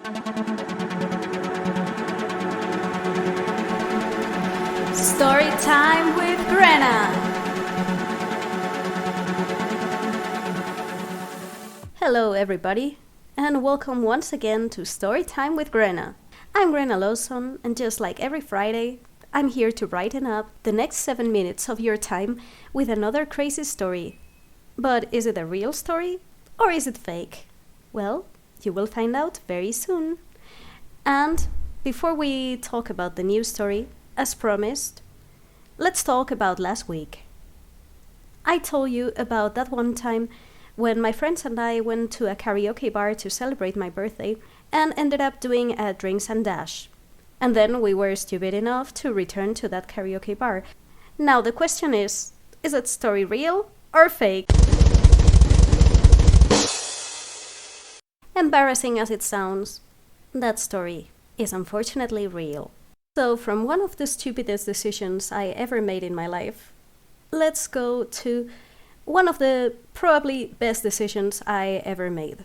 Storytime with Grena. Hello everybody, and welcome once again to Storytime with Grena. I'm Grena Lawson, and just like every Friday, I'm here to brighten up the next 7 minutes of your time with another crazy story. But is it a real story, or is it fake? Well, you will find out very soon. And before we talk about the news story, as promised, let's talk about last week. I told you about that one time when my friends and I went to a karaoke bar to celebrate my birthday and ended up doing a drinks and dash. And then we were stupid enough to return to that karaoke bar. Now the question is that story real or fake? Embarrassing as it sounds, that story is unfortunately real. So from one of the stupidest decisions I ever made in my life, let's go to one of the probably best decisions I ever made.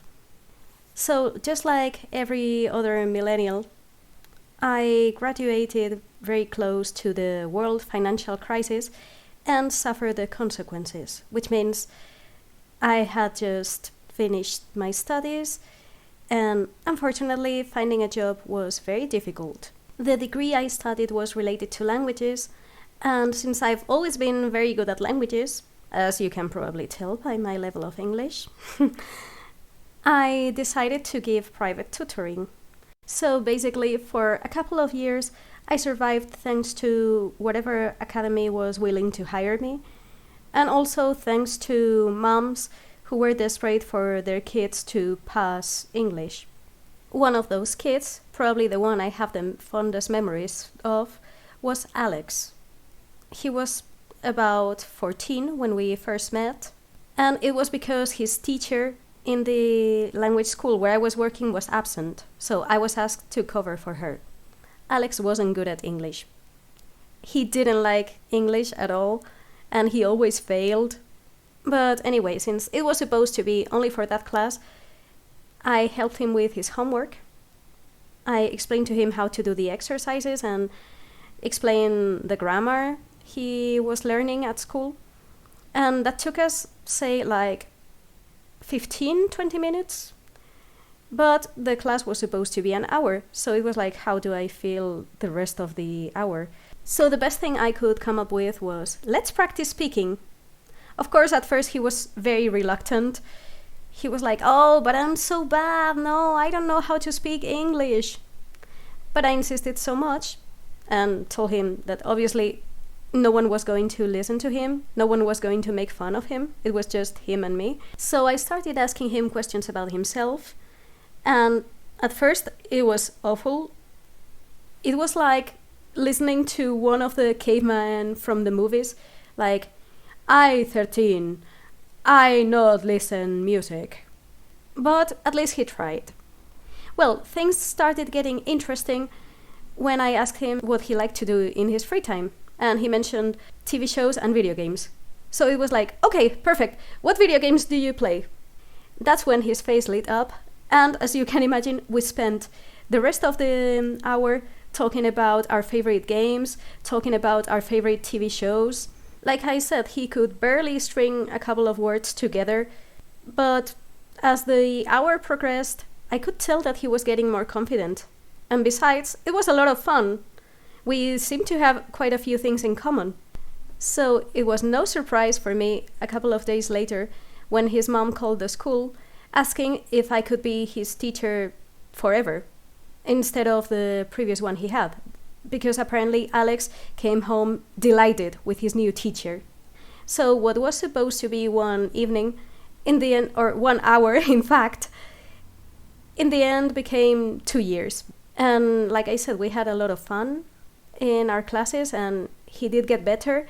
So just like every other millennial, I graduated very close to the world financial crisis and suffered the consequences, which means I had just finished my studies and unfortunately finding a job was very difficult. The degree I studied was related to languages, and since I've always been very good at languages, as you can probably tell by my level of English, I decided to give private tutoring. So basically, for a couple of years, I survived thanks to whatever academy was willing to hire me, and also thanks to moms who were desperate for their kids to pass English. One of those kids, probably the one I have the fondest memories of, was Alex. He was about 14 when we first met, and it was because his teacher in the language school where I was working was absent, so I was asked to cover for her. Alex wasn't good at English. He didn't like English at all, and he always failed. But anyway, since it was supposed to be only for that class, I helped him with his homework. I explained to him how to do the exercises and explain the grammar he was learning at school. And that took us, say, like 15-20 minutes. But the class was supposed to be an hour, so it was like, how do I fill the rest of the hour? So the best thing I could come up with was, let's practice speaking. Of course, at first he was very reluctant. He was like, oh, but I'm so bad. No, I don't know how to speak English. But I insisted so much and told him that obviously no one was going to listen to him. No one was going to make fun of him. It was just him and me. So I started asking him questions about himself. And at first it was awful. It was like listening to one of the cavemen from the movies. Like, I 13. I not listen music. But at least he tried. Well, things started getting interesting when I asked him what he liked to do in his free time. And he mentioned TV shows and video games. So it was like, okay, perfect. What video games do you play? That's when his face lit up. And as you can imagine, we spent the rest of the hour talking about our favorite games, talking about our favorite TV shows. Like I said, he could barely string a couple of words together, but as the hour progressed, I could tell that he was getting more confident. And besides, it was a lot of fun. We seemed to have quite a few things in common. So it was no surprise for me a couple of days later when his mom called the school asking if I could be his teacher forever instead of the previous one he had. Because apparently Alex came home delighted with his new teacher. So what was supposed to be one evening, in the end, or 1 hour in fact, in the end became 2 years. And like I said, we had a lot of fun in our classes and he did get better.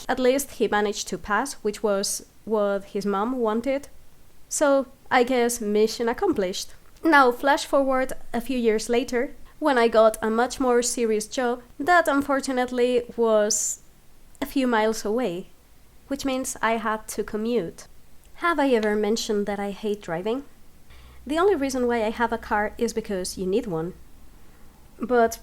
At least he managed to pass, which was what his mom wanted. So I guess mission accomplished. Now flash forward a few years later, when I got a much more serious job that unfortunately was a few miles away, which means I had to commute. Have I ever mentioned that I hate driving? The only reason why I have a car is because you need one. But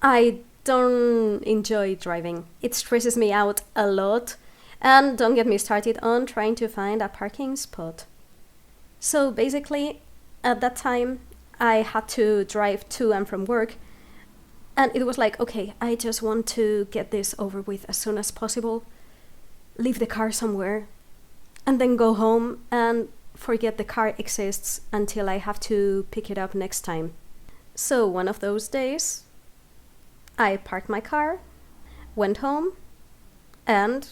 I don't enjoy driving. It stresses me out a lot. And don't get me started on trying to find a parking spot. So basically, at that time, I had to drive to and from work. And it was like, okay, I just want to get this over with as soon as possible. Leave the car somewhere. And then go home and forget the car exists until I have to pick it up next time. So one of those days, I parked my car, went home, and,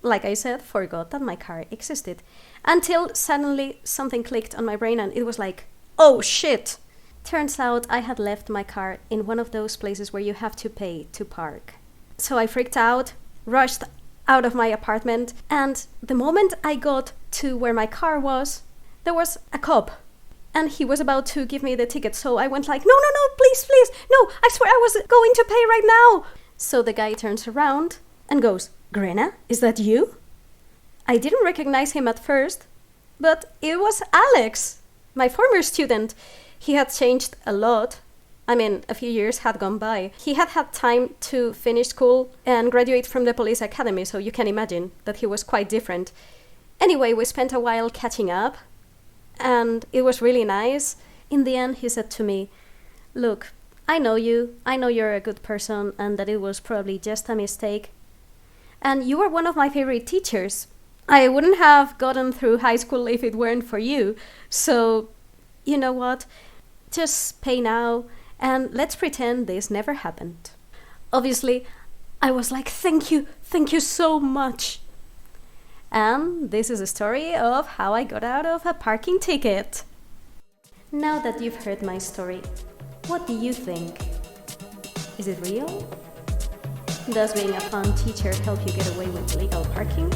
like I said, forgot that my car existed. Until suddenly something clicked on my brain and it was like, oh shit! Turns out I had left my car in one of those places where you have to pay to park. So I freaked out, rushed out of my apartment, and the moment I got to where my car was, there was a cop. And he was about to give me the ticket, so I went like, no, please, no, I swear I was going to pay right now. So the guy turns around and goes, Grena, is that you? I didn't recognize him at first, but it was Alex, my former student. He had changed a lot. I mean, a few years had gone by. He had had time to finish school and graduate from the police academy, so you can imagine that he was quite different. Anyway, we spent a while catching up, and it was really nice. In the end, he said to me, look, I know you, I know you're a good person, and that it was probably just a mistake. And you were one of my favorite teachers. I wouldn't have gotten through high school if it weren't for you. So, you know what? Just pay now, and let's pretend this never happened. Obviously, I was like, thank you so much. And this is a story of how I got out of a parking ticket. Now that you've heard my story, what do you think? Is it real? Does being a fun teacher help you get away with illegal parking?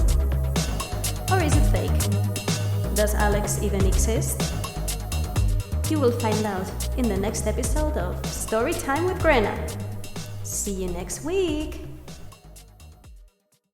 Or is it fake? Does Alex even exist? You will find out in the next episode of Storytime with Grena. See you next week!